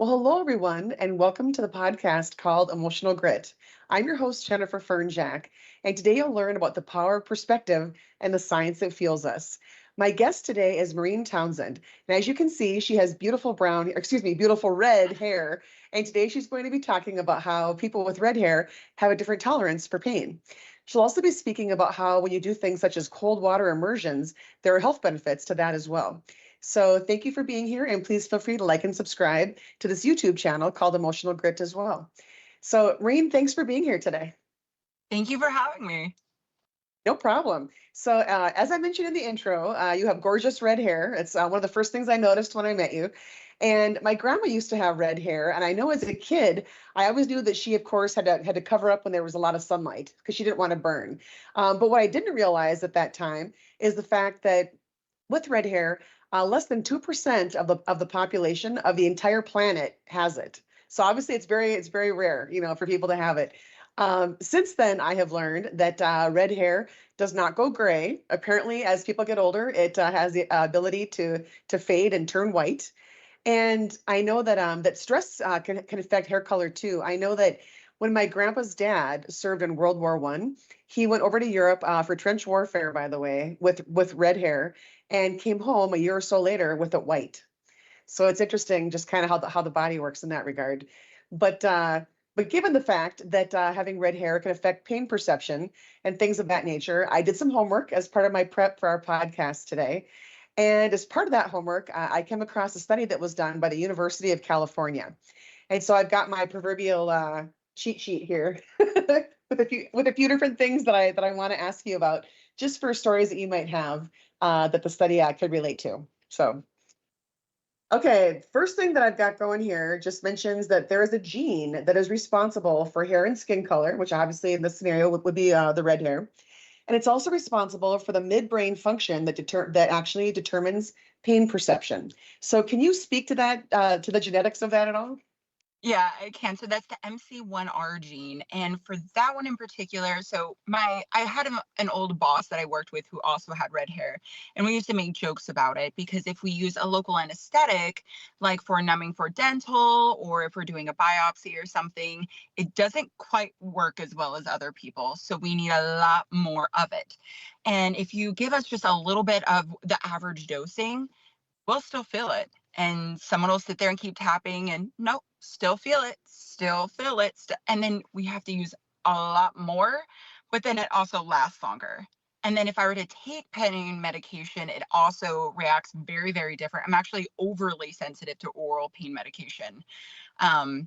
Well, hello, everyone, and welcome to the podcast called Emotional Grit. I'm your host, Jennifer Fernjack, and today you'll learn about the power of perspective and the science that fuels us. My guest today is Maureen Townsend, and as you can see, she has beautiful red hair, and today she's going to be talking about how people with red hair have a different tolerance for pain. She'll also be speaking about how when you do things such as cold water immersions, there are health benefits to that as well. So thank you for being here, and please feel free to like and subscribe to this YouTube channel called Emotional Grit as well. So Maureen, thanks for being here today. Thank you for having me. No problem. So as I mentioned in the intro, you have gorgeous red hair. It's one of the first things I noticed when I met you. And my grandma used to have red hair, and I know as a kid, I always knew that she, of course, had to cover up when there was a lot of sunlight because she didn't want to burn. But what I didn't realize at that time is the fact that with red hair, less than 2% of the population of the entire planet has it. So obviously, it's very rare, for people to have it. Since then, I have learned that red hair does not go gray. Apparently, as people get older, it has the ability to fade and turn white. And I know that that stress can affect hair color too. I know that when my grandpa's dad served in World War One, he went over to Europe for trench warfare, by the way, with red hair, and came home a year or so later with it white. So it's interesting, just kind of how the body works in that regard. But but given the fact that having red hair can affect pain perception and things of that nature, I did some homework as part of my prep for our podcast today. And as part of that homework, I came across a study that was done by the University of California. And so I've got my proverbial cheat sheet here with a few different things that I want to ask you about, just for stories that you might have that the study could relate to. So, okay, first thing that I've got going here just mentions that there is a gene that is responsible for hair and skin color, which obviously in this scenario would be the red hair. And it's also responsible for the midbrain function that actually determines pain perception. So can you speak to that, to the genetics of that at all? Yeah, I can. So that's the MC1R gene. And for that one in particular, I had an old boss that I worked with who also had red hair. And we used to make jokes about it because if we use a local anesthetic, like for numbing for dental, or if we're doing a biopsy or something, it doesn't quite work as well as other people. So we need a lot more of it. And if you give us just a little bit of the average dosing, we'll still feel it. And someone will sit there and keep tapping and nope, still feel it, still feel it. And then we have to use a lot more, but then it also lasts longer. And then if I were to take pain medication, it also reacts very, very different. I'm actually overly sensitive to oral pain medication. Um,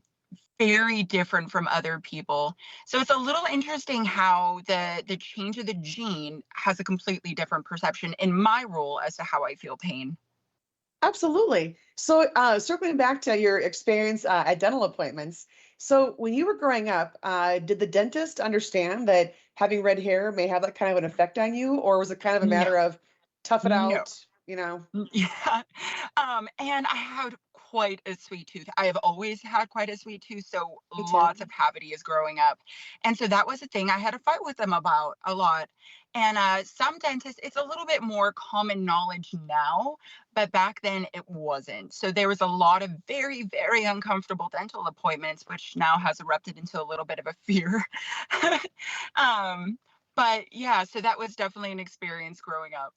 Very different from other people. So it's a little interesting how the change of the gene has a completely different perception in my role as to how I feel pain. Absolutely. So, circling back to your experience at dental appointments. So, when you were growing up, did the dentist understand that having red hair may have that kind of an effect on you, or was it kind of a No, matter of tough it no. out, you know? Yeah. And I had quite a sweet tooth. I have always had quite a sweet tooth, so Me too. lots of cavities growing up. And so that was a thing I had to fight with them about a lot. And some dentists, it's a little bit more common knowledge now, but back then it wasn't. So there was a lot of very, very uncomfortable dental appointments, which now has erupted into a little bit of a fear. um, but yeah, so that was definitely an experience growing up.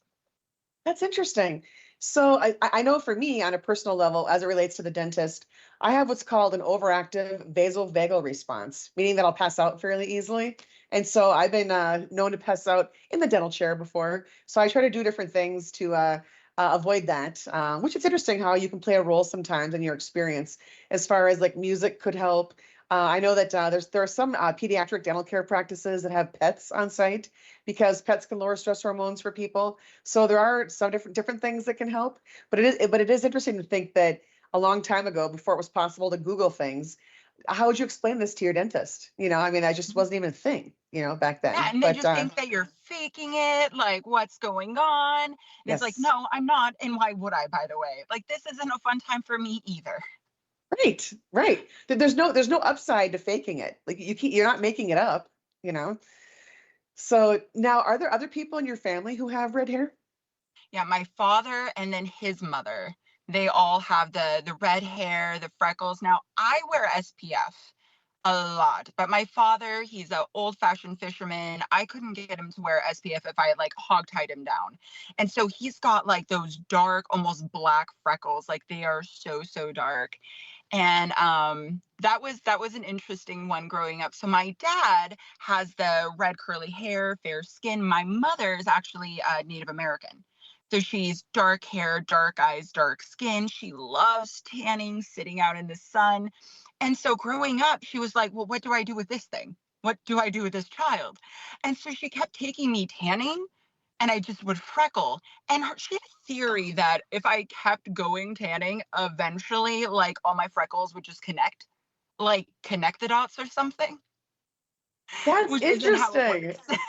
That's interesting. So I know for me on a personal level, as it relates to the dentist, I have what's called an overactive vasovagal response, meaning that I'll pass out fairly easily. And so I've been known to pass out in the dental chair before. So I try to do different things to avoid that, which is interesting how you can play a role sometimes in your experience as far as like music could help. I know that there are some pediatric dental care practices that have pets on site because pets can lower stress hormones for people. So there are some different things that can help, but it is interesting to think that a long time ago, before it was possible to Google things, how would you explain this to your dentist? I mean, I just wasn't even a thing, back Yeah, then. and they But just think that you're faking it, like, "What's going on?" And it's like, yes, "No, I'm not, and why would I, by the way? Like, this isn't a fun time for me either." right, right. There's no upside to faking it. Like you're not making it up, you know. So now, are there other people in your family who have red hair? Yeah, my father and then his mother. They all have the red hair, the freckles. Now, I wear SPF a lot, but my father, he's a old-fashioned fisherman. I couldn't get him to wear SPF if I like hog-tied him down. And so he's got like those dark, almost black freckles. Like they are so, so dark. And that was an interesting one growing up. So my dad has the red curly hair, fair skin. My mother is actually Native American. So she's dark hair, dark eyes, dark skin. She loves tanning, sitting out in the sun. And so growing up, she was like, well, what do I do with this thing? What do I do with this child? And so she kept taking me tanning and I just would freckle. And she had a theory that if I kept going tanning, eventually, like all my freckles would just connect, like connect the dots or something, That's which isn't how it interesting. works.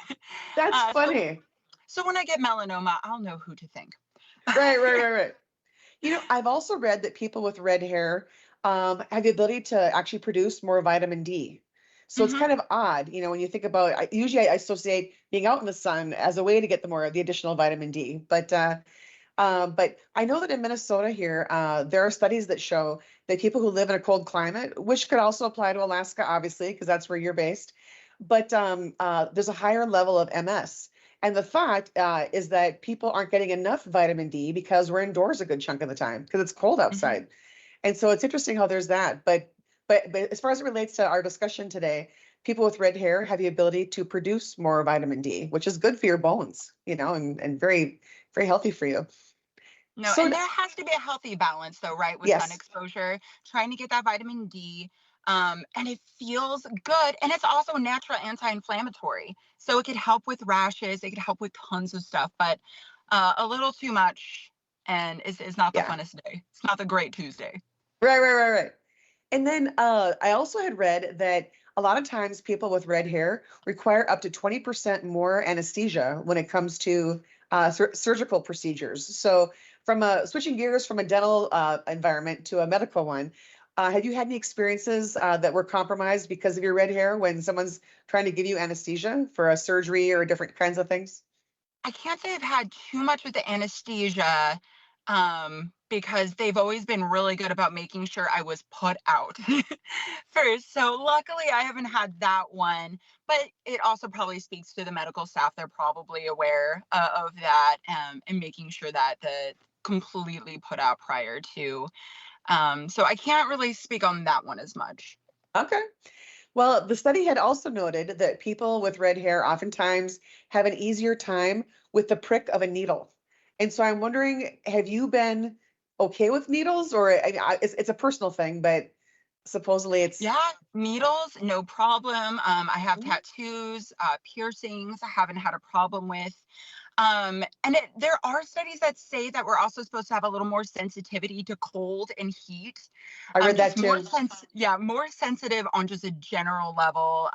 That's uh, so, funny. so when I get melanoma, I'll know who to thank. Right, right, right, right. I've also read that people with red hair have the ability to actually produce more vitamin D. So it's Hmm. kind of odd, when you think about. Usually, I associate being out in the sun as a way to get the additional vitamin D. But I know that in Minnesota here, there are studies that show that people who live in a cold climate, which could also apply to Alaska, obviously, because that's where you're based, but there's a higher level of MS. And the thought is that people aren't getting enough vitamin D because we're indoors a good chunk of the time because it's cold Hmm. outside. And so it's interesting how there's that. But as far as it relates to our discussion today, people with red hair have the ability to produce more vitamin D, which is good for your bones, and very, very healthy for you. No, So and there has to be a healthy balance though, right? With sun yes, exposure, trying to get that vitamin D. And it feels good. And it's also natural anti-inflammatory. So it could help with rashes, it could help with tons of stuff, but a little too much and is not the yeah, funnest day. It's not the great Tuesday. right, right, right, right. And then I also had read that a lot of times people with red hair require up to 20% more anesthesia when it comes to surgical procedures. So, switching gears from a dental environment to a medical one, have you had any experiences that were compromised because of your red hair when someone's trying to give you anesthesia for a surgery or different kinds of things? I can't say I've had too much with the anesthesia, because they've always been really good about making sure I was put out first. So luckily, I haven't had that one. But it also probably speaks to the medical staff. They're probably aware of that, and making sure that the completely put out prior to. So I can't really speak on that one as much. Okay. Well, the study had also noted that people with red hair oftentimes have an easier time with the prick of a needle. And so I'm wondering, have you been okay with needles, or it's a personal thing, but supposedly it's. Yeah, needles, no problem. I have Mhm. tattoos, piercings, I haven't had a problem with. And there are studies that say that we're also supposed to have a little more sensitivity to cold and heat. I read that Just more too. yeah, more sensitive on just a general level,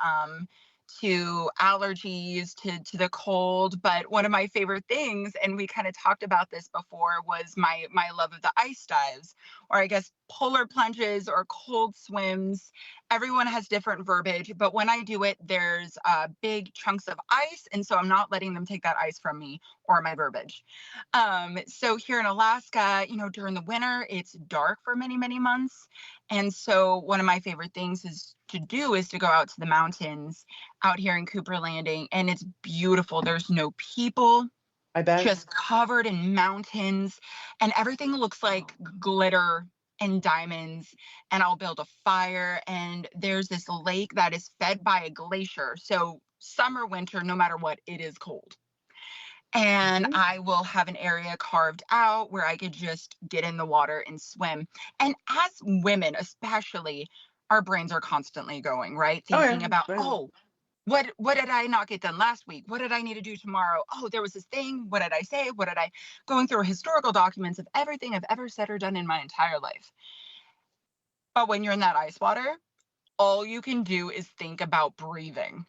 to allergies, to the cold. But one of my favorite things, and we kind of talked about this before, was my love of the ice dives, or I guess polar plunges or cold swims. Everyone has different verbiage, but when I do it, there's big chunks of ice, and so I'm not letting them take that ice from me or my verbiage. So here in Alaska, during the winter, it's dark for many, many months, and so one of my favorite things is to go out to the mountains out here in Cooper Landing, and it's beautiful. There's no people, I bet. just covered in mountains, and everything looks like glitter and diamonds. And I'll build a fire, and there's this lake that is fed by a glacier. So summer, winter, no matter what, it is cold. And Mhm. I will have an area carved out where I could just get in the water and swim. And as women, especially, our brains are constantly going, right? Oh yeah. Thinking about, Yeah. oh, what did I not get done last week? What did I need to do tomorrow? Oh, there was this thing. What did I say? What did I going through historical documents of everything I've ever said or done in my entire life. But when you're in that ice water, all you can do is think about breathing.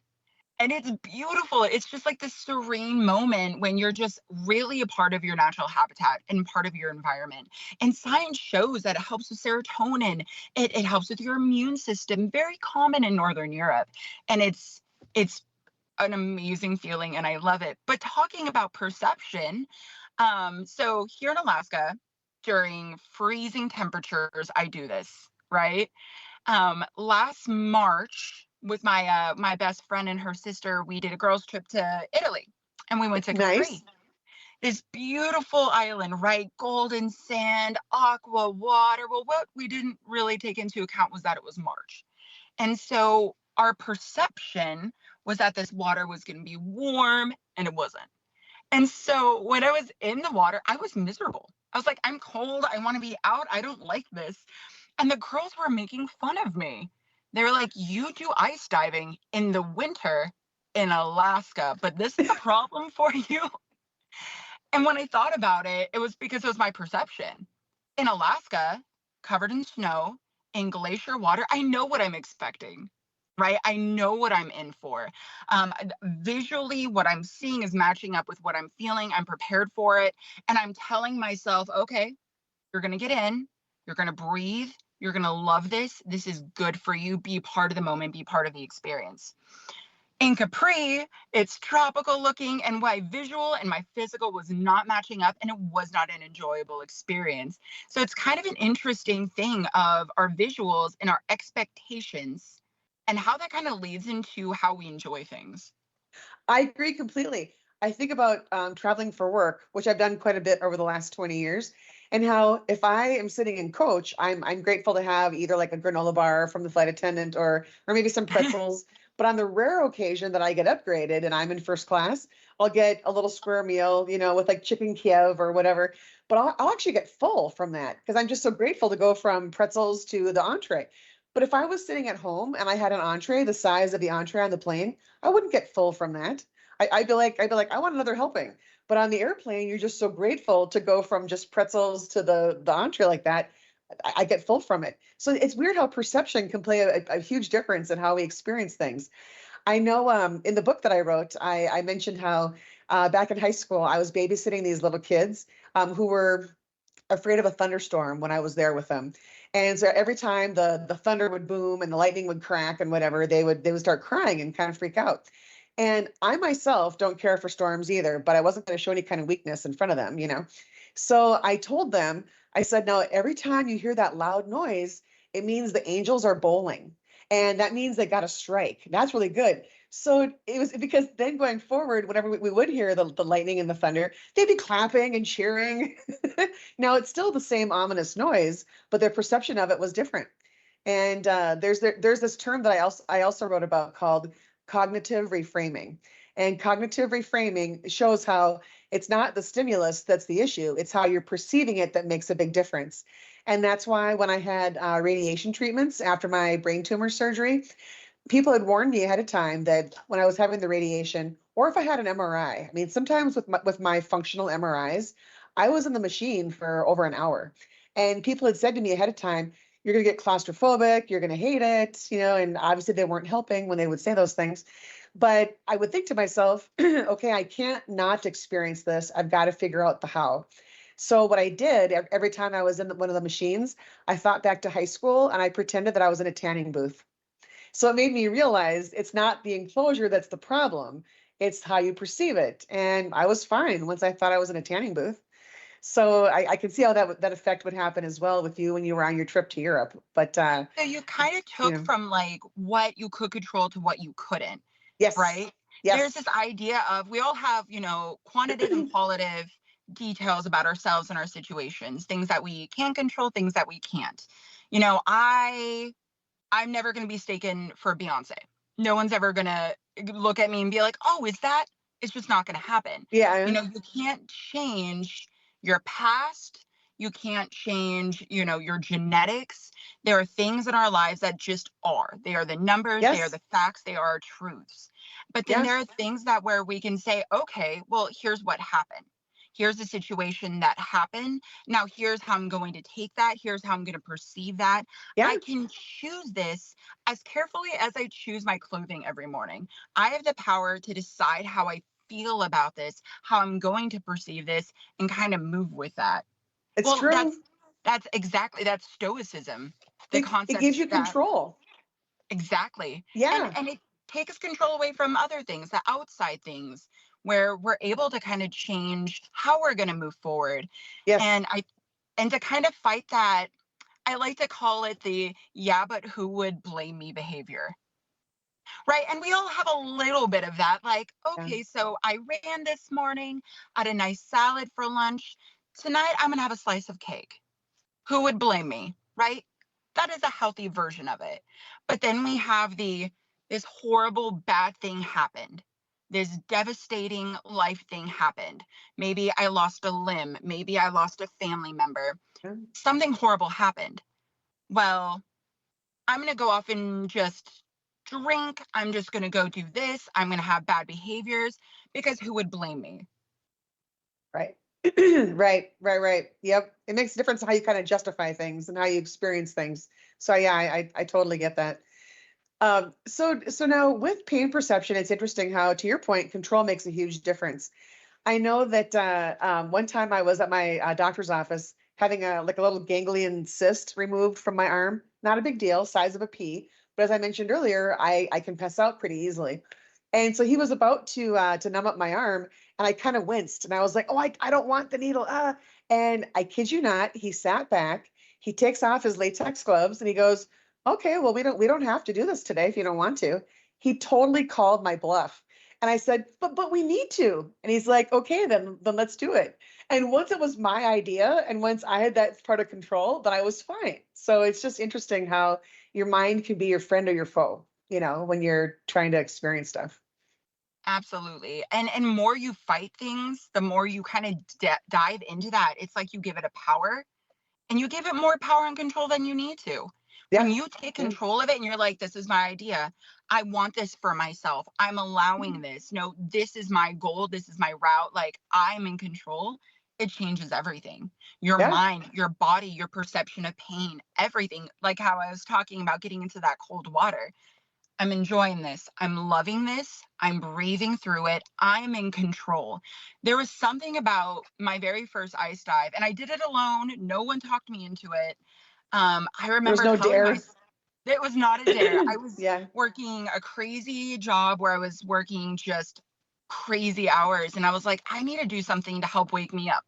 And it's beautiful. It's just like this serene moment when you're just really a part of your natural habitat and part of your environment. And science shows that it helps with serotonin. It helps with your immune system, very common in Northern Europe. And it's an amazing feeling and I love it. But talking about perception, so here in Alaska, during freezing temperatures, I do this, right? Last March with my best friend and her sister, we did a girls trip to Italy and we went to Nice. Capri. This beautiful island, right? Golden sand, aqua, water. Well, what we didn't really take into account was that it was March. And so our perception was that this water was going to be warm and it wasn't. And so when I was in the water, I was miserable. I was like, I'm cold. I want to be out. I don't like this. And the girls were making fun of me. They were like, you do ice diving in the winter in Alaska, but this is a problem for you. And when I thought about it, it was because it was my perception. In Alaska, covered in snow, in glacier water, I know what I'm expecting, right? I know what I'm in for. Visually, what I'm seeing is matching up with what I'm feeling. I'm prepared for it. And I'm telling myself, okay, you're going to get in, you're going to breathe, you're going to love this. This is good for you. Be part of the moment, be part of the experience. In Capri, it's tropical looking, and my visual and my physical was not matching up, and it was not an enjoyable experience. So it's kind of an interesting thing of our visuals and our expectations and how that kind of leads into how we enjoy things. I agree completely. I think about traveling for work, which I've done quite a bit over the last 20 years, and how if I am sitting in coach, I'm grateful to have either like a granola bar from the flight attendant or maybe some pretzels. But on the rare occasion that I get upgraded and I'm in first class, I'll get a little square meal, with like chicken Kiev or whatever. But I'll actually get full from that because I'm just so grateful to go from pretzels to the entree. But if I was sitting at home and I had an entree the size of the entree on the plane, I wouldn't get full from that. I'd be like, I want another helping. But on the airplane, you're just so grateful to go from just pretzels to the entree like that. I get full from it. So it's weird how perception can play a huge difference in how we experience things. I know in the book that I wrote, I mentioned how back in high school, I was babysitting these little kids who were afraid of a thunderstorm when I was there with them. And so every time the thunder would boom and the lightning would crack and whatever, they would start crying and kind of freak out. And I myself don't care for storms either, but I wasn't going to show any kind of weakness in front of them. So I told them, I said, no, every time you hear that loud noise, it means the angels are bowling. And that means they got a strike. That's really good. So it was because then going forward, whenever we would hear the lightning and the thunder, they'd be clapping and cheering. Now it's still the same ominous noise, but their perception of it was different. And there's this term that I also wrote about called cognitive reframing. And cognitive reframing shows how it's not the stimulus that's the issue; it's how you're perceiving it that makes a big difference. And that's why when I had radiation treatments after my brain tumor surgery, people had warned me ahead of time that when I was having the radiation, or if I had an MRI, I mean, sometimes with my functional MRIs, I was in the machine for over an hour. And people had said to me ahead of time, you're going to get claustrophobic, you're going to hate it, and obviously they weren't helping when they would say those things. But I would think to myself, okay, I can't not experience this. I've got to figure out the how. So what I did every time I was in one of the machines, I thought back to high school and I pretended that I was in a tanning booth. So it made me realize it's not the enclosure that's the problem. It's how you perceive it. And I was fine once I thought I was in a tanning booth. So I can see how that effect would happen as well with you when you were on your trip to Europe. But So you kind it's, of took from like what you could control to what you couldn't, yes, right? There's yes. this idea of we all have, quantitative and qualitative details about ourselves and our situations, things that we can control, things that we can't. I'm never going to be mistaken for Beyonce. No one's ever going to look at me and be like, "Oh, is that?" It's just not going to happen. Yeah. You can't change your past. You can't change, your genetics. There are things in our lives that just are. They are the numbers, they are Yes. the facts, they are our truths. But then Yeah. there are things that where we can say, "Okay, well, here's what happened. Here's the situation that happened. Now here's how I'm going to take that. Here's how I'm going to perceive that. Yeah. I can choose this as carefully as I choose my clothing every morning. I have the power to decide how I feel about this, how I'm going to perceive this, and kind of move with that." It's Well, true. that's stoicism. The It concept gives you that control. exactly. And Yeah. and it takes control away from other things, the outside things, where we're able to kind of change how we're going to move forward. Yes. And And to kind of fight that, I like to call it the yeah, but who would blame me behavior. Right. And we all have a little bit of that. Like, Yeah. okay, so I ran this morning, I had a nice salad for lunch. Tonight, I'm going to have a slice of cake. Who would blame me? Right. That is a healthy version of it. But then we have this horrible bad thing happened. This devastating life thing happened. Maybe I lost a limb. Maybe I lost a family member. Yeah. Something horrible happened. Well, I'm going to go off and just drink. I'm just going to go do this. I'm going to have bad behaviors because who would blame me? Right. Right. Yep. It makes a difference how you kind of justify things and how you experience things. So yeah, I totally get that. So now with pain perception, it's interesting how, to your point, control makes a huge difference. I know that one time I was at my doctor's office having a like a little ganglion cyst removed from my arm. Not a big deal, size of a pea. But as I mentioned earlier, I can pass out pretty easily. And so he was about to numb up my arm, and I kind of winced, and I was like, "Oh, I don't want the needle." And I kid you not, he sat back, he takes off his latex gloves, and he goes, "Okay, well we don't have to do this today if you don't want to." He totally called my bluff. And I said, but we need to. And he's like, okay, then let's do it. And once it was my idea, and once I had that part of control, then I was fine. So it's just interesting how your mind can be your friend or your foe, when you're trying to experience stuff. Absolutely. And more you fight things, the more you kind of dive into that. It's like you give it a power and you give it more power and control than you need to. When Yeah. you take Yeah. control of it and you're like, this is my idea, I want this for myself, I'm allowing this. No, this is my goal, this is my route. Like, I'm in control. It changes everything. Your Yeah. mind, your body, your perception of pain, everything. Like how I was talking about getting into that cold water. I'm enjoying this. I'm loving this. I'm breathing through it. I'm in control. There was something about my very first ice dive, and I did it alone. No one talked me into it. I There was remember no telling dare. myself it was not a dare. I was Yeah. working a crazy job where I was working just crazy hours, and I was like, I need to do something to help wake me up.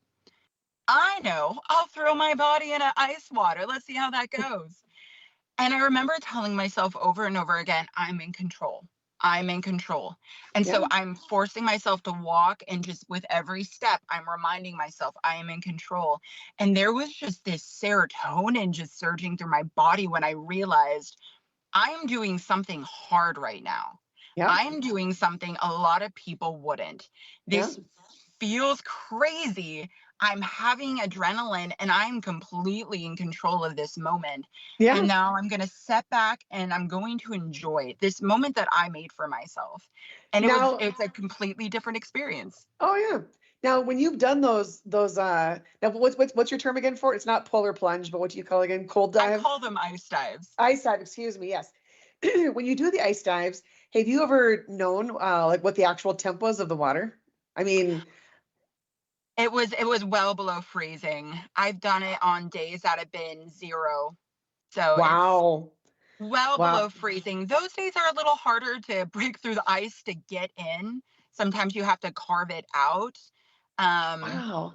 I know. I'll throw my body in ice water. Let's see how that goes. And I remember telling myself over and over again, I'm in control. I'm in control. And Yeah. so I'm forcing myself to walk, and just with every step, I'm reminding myself I am in control. And there was just this serotonin just surging through my body when I realized I am doing something hard right now. Yeah. I am doing something a lot of people wouldn't. Yeah. This feels crazy. I'm having adrenaline and I'm completely in control of this moment. Yeah. And now I'm going to step back and I'm going to enjoy this moment that I made for myself. And Now, it's a completely different experience. oh yeah. Now, when you've done those now what's your term again for it? It's not polar plunge, but what do you call it again? Cold I dive? call them ice dives. Ice dive, excuse me, yes. When you do the ice dives, have you ever known like what the actual temp was of the water? I mean, It was well below freezing. I've done it on days that have been 0. So it's wow. well below Wow. freezing. Those days are a little harder to break through the ice to get in. Sometimes you have to carve it out. Um, Wow.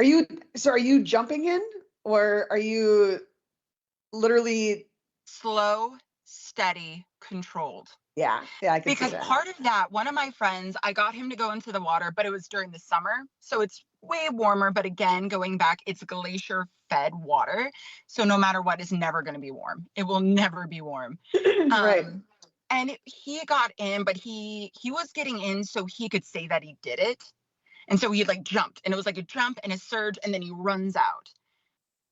Are you are you jumping in, or are you literally? Slow, steady, controlled. Yeah, yeah, I can see Because that. part of that, one of my friends, I got him to go into the water, but it was during the summer. So it's way warmer. But again, going back, it's glacier fed water. So no matter what, it's never going to be warm. It will never be warm. Right. Um, and he got in, but he was getting in so he could say that he did it. And so he like jumped, and it was like a jump and a surge, and then he runs out.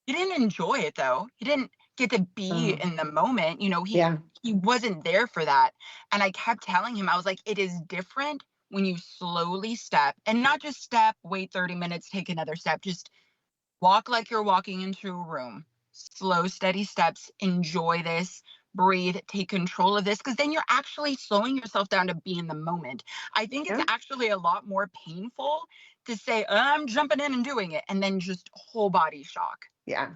He didn't enjoy it though. He didn't get to be Oh, in the moment. yeah. He wasn't there for that. And I kept telling him, I was like, it is different when you slowly step, and not just step, wait 30 minutes, take another step. Just walk like you're walking into a room. Slow, steady steps. Enjoy this. Breathe. Take control of this, because then you're actually slowing yourself down to be in the moment. I think it's Yeah. actually a lot more painful to say, I'm jumping in and doing it, and then just whole body shock. Yeah.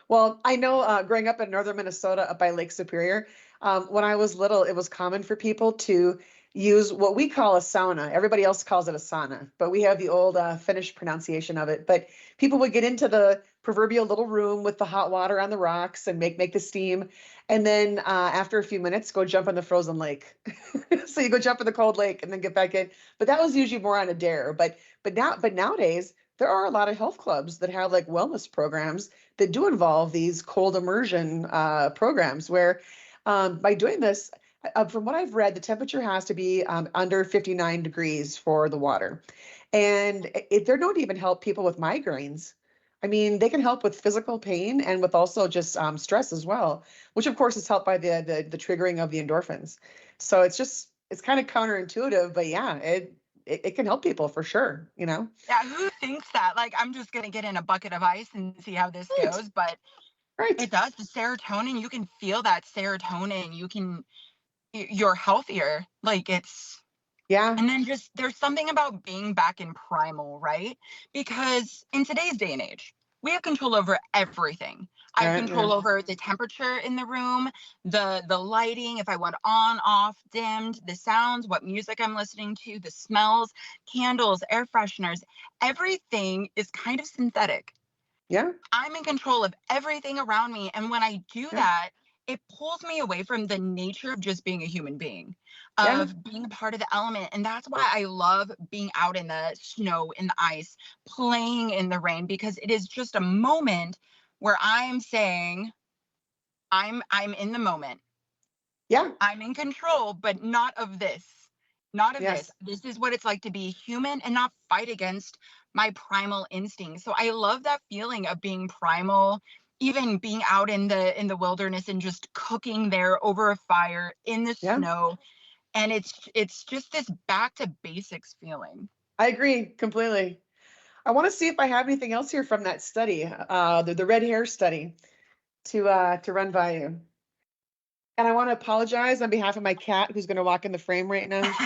Well, I know growing up in northern Minnesota up by Lake Superior, When I was little, it was common for people to use what we call a sauna. Everybody else calls it a sauna, but we have the old Finnish pronunciation of it. But people would get into the proverbial little room with the hot water on the rocks and make the steam, and then after a few minutes, go jump in the frozen lake. So you go jump in the cold lake and then get back in. But that was usually more on a dare. But nowadays there are a lot of health clubs that have like wellness programs that do involve these cold immersion programs where by doing this, from what I've read, the temperature has to be under 59 degrees for the water. And they don't even help people with migraines. I mean, they can help with physical pain and with also just stress as well, which of course is helped by the triggering of the endorphins. So it's kind of counterintuitive, but yeah, it can help people for sure, you know? Yeah, who thinks that? Like, I'm just gonna get in a bucket of ice and see how this Right, goes. But right. it does. The serotonin, you can feel that serotonin. You're healthier. Like, it's Yeah, and then just there's something about being back in primal, right? Because in today's day and age, we have control over everything. I have right, yeah, control over the temperature in the room, the lighting, if I want on, off, dimmed, the sounds, what music I'm listening to, the smells, candles, air fresheners. Everything is kind of synthetic. yeah, I'm in control of everything around me. And when I do yeah, that, it pulls me away from the nature of just being a human being, yeah, of being a part of the element. And that's why I love being out in the snow, in the ice, playing in the rain, because it is just a moment where I'm saying, I'm in the moment. yeah, I'm in control, but not of this. Not of this. yes, This is what it's like to be human and not fight against my primal instincts. So I love that feeling of being primal, even being out in the wilderness and just cooking there over a fire in the yeah. snow. And it's just this back to basics feeling. I agree completely. I want to see if I have anything else here from that study, the red hair study, to run by you. And I want to apologize on behalf of my cat who's going to walk in the frame right now.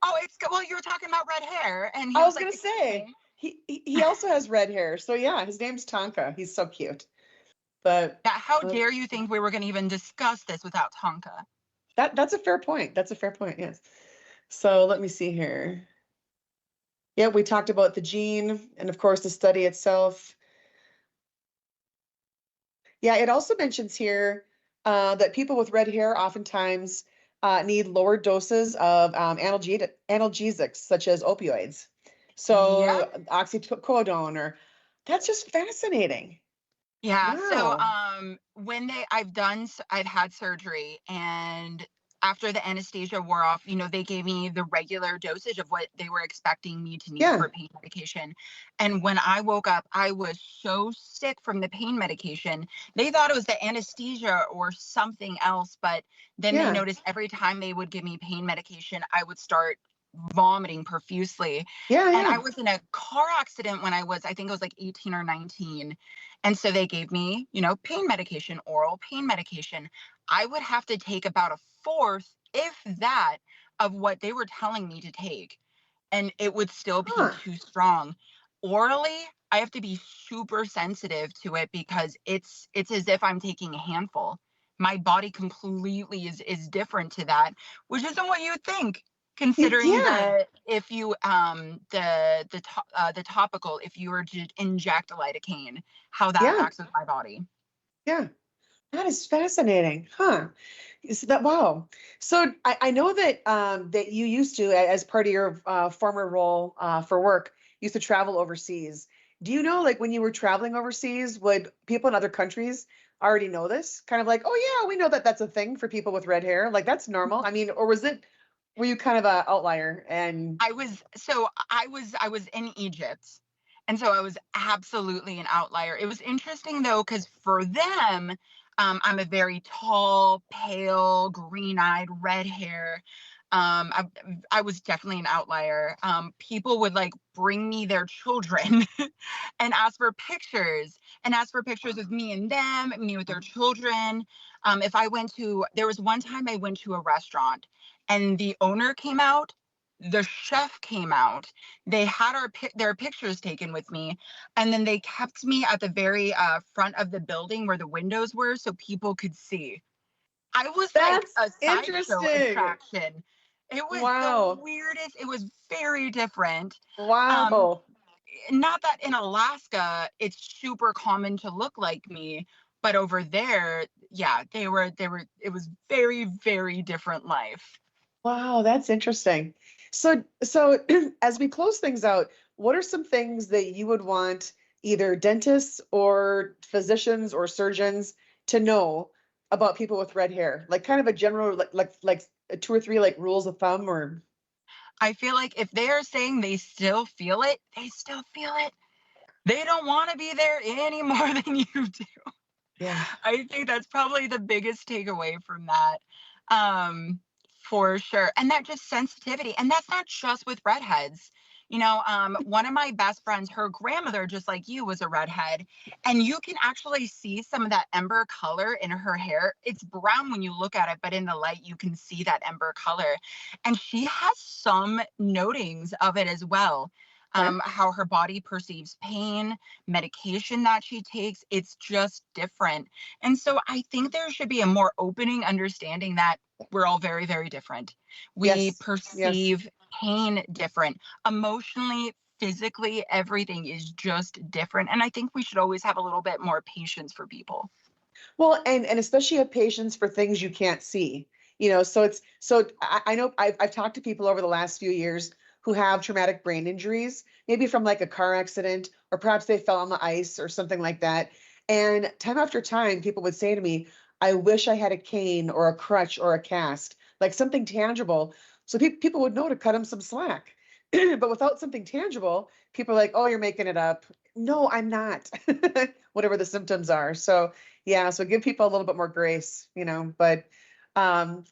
Oh, it's well, you were talking about red hair, and he I was was like, going to "Excuse say me." he also has red hair. So yeah, his name's Tonka. He's so cute. But Yeah, how uh, dare you think we were going to even discuss this without Tonka? that's a fair point. That's a fair point. Yes. So let me see here. Yeah, we talked about the gene and of course the study itself. Yeah, it also mentions here that people with red hair oftentimes need lower doses of analgesics, such as opioids. Yeah. So oxycodone, or that's just fascinating. Yeah, so Wow. when I've had surgery, and after the anesthesia wore off, they gave me the regular dosage of what they were expecting me to need Yeah, for pain medication. And when I woke up, I was so sick from the pain medication. They thought it was the anesthesia or something else, but then they yeah, noticed every time they would give me pain medication, I would start vomiting profusely. yeah, And I yeah. was in a car accident when I think I was like 18 or 19, and so they gave me, pain medication, oral pain medication. I would have to take about a fourth, if that, of what they were telling me to take. And it would still be Huh. too strong. Orally, I have to be super sensitive to it because it's as if I'm taking a handful. My body completely is different to that, which isn't what you would think, considering Yeah, the if you the topical, if you were to inject a lidocaine, how that yeah, acts with my body. yeah. That is fascinating, huh? Is that wow? So I know that that you used to, as part of your former role for work, used to travel overseas. Do you know, like when you were traveling overseas, would people in other countries already know this? Kind of like, oh yeah, we know that that's a thing for people with red hair. Like that's normal. I mean, or were you kind of a outlier? And I was in Egypt. And so I was absolutely an outlier. It was interesting though, because for them, I'm a very tall, pale, green-eyed, red hair. I was definitely an outlier. People would like bring me their children and ask for pictures with me and them, me with their children. If I went to, there was one time I went to a restaurant and the owner came out. the chef came out. They had their pictures taken with me, and then they kept me at the very front of the building where the windows were so people could see. I was like That's a sideshow interesting. attraction. It was the Wow. weirdest. It was very different. Um, Wow. Not that in Alaska it's super common to look like me, but over there, yeah, they were it was very, very different life. Wow, that's interesting. So as we close things out, what are some things that you would want either dentists or physicians or surgeons to know about people with red hair? Like kind of a general like two or three like rules of thumb or I feel like if they are saying they still feel it, they still feel it. They don't want to be there any more than you do. yeah. I think that's probably the biggest takeaway from that. Um, for sure. And that just sensitivity. And that's not just with redheads. One of my best friends, her grandmother, just like you, was a redhead. And you can actually see some of that ember color in her hair. It's brown when you look at it, but in the light, you can see that ember color. And she has some notings of it as well. Okay. How her body perceives pain, medication that she takes, it's just different. And so I think there should be a more opening understanding that we're all very, very different. We Yes. Yes. perceive pain different. Emotionally, physically, everything is just different. And I think we should always have a little bit more patience for people. Well, and especially have patience for things you can't see. So I know I've talked to people over the last few years who have traumatic brain injuries, maybe from like a car accident, or perhaps they fell on the ice or something like that. And time after time, people would say to me, I wish I had a cane or a crutch or a cast, like something tangible. So people would know to cut them some slack. But without something tangible, people are like, oh, you're making it up. No, I'm not. Whatever the symptoms are. So yeah, so give people a little bit more grace, um,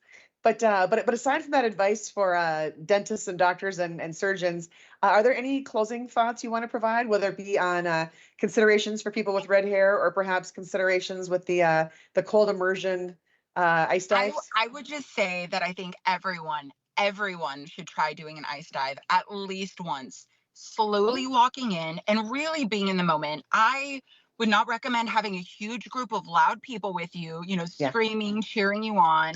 but aside from that advice for dentists and doctors and surgeons, are there any closing thoughts you want to provide, whether it be on considerations for people with red hair or perhaps considerations with the cold immersion ice dives? I would just say that I think everyone should try doing an ice dive at least once, slowly walking in and really being in the moment. I would not recommend having a huge group of loud people with you, Yeah, screaming, cheering you on.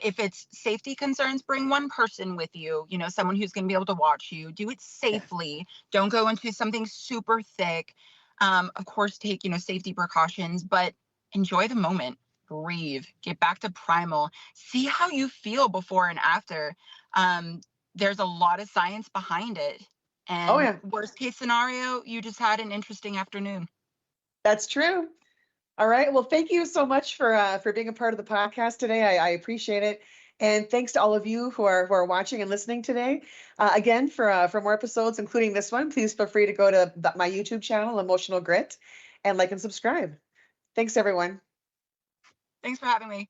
If it's safety concerns, bring one person with you, someone who's going to be able to watch you. Do it yeah. safely. Don't go into something super thick. Of course, take, safety precautions, but enjoy the moment. Breathe, get back to primal, see how you feel before and after. Um, there's a lot of science behind it. Oh And yeah, worst case scenario, you just had an interesting afternoon. that's true. All right. Well, thank you so much for being a part of the podcast today. I appreciate it. And thanks to all of you who are watching and listening today. Again, for more episodes, including this one, please feel free to go to my YouTube channel, Emotional Grit, and like and subscribe. Thanks, everyone. Thanks for having me.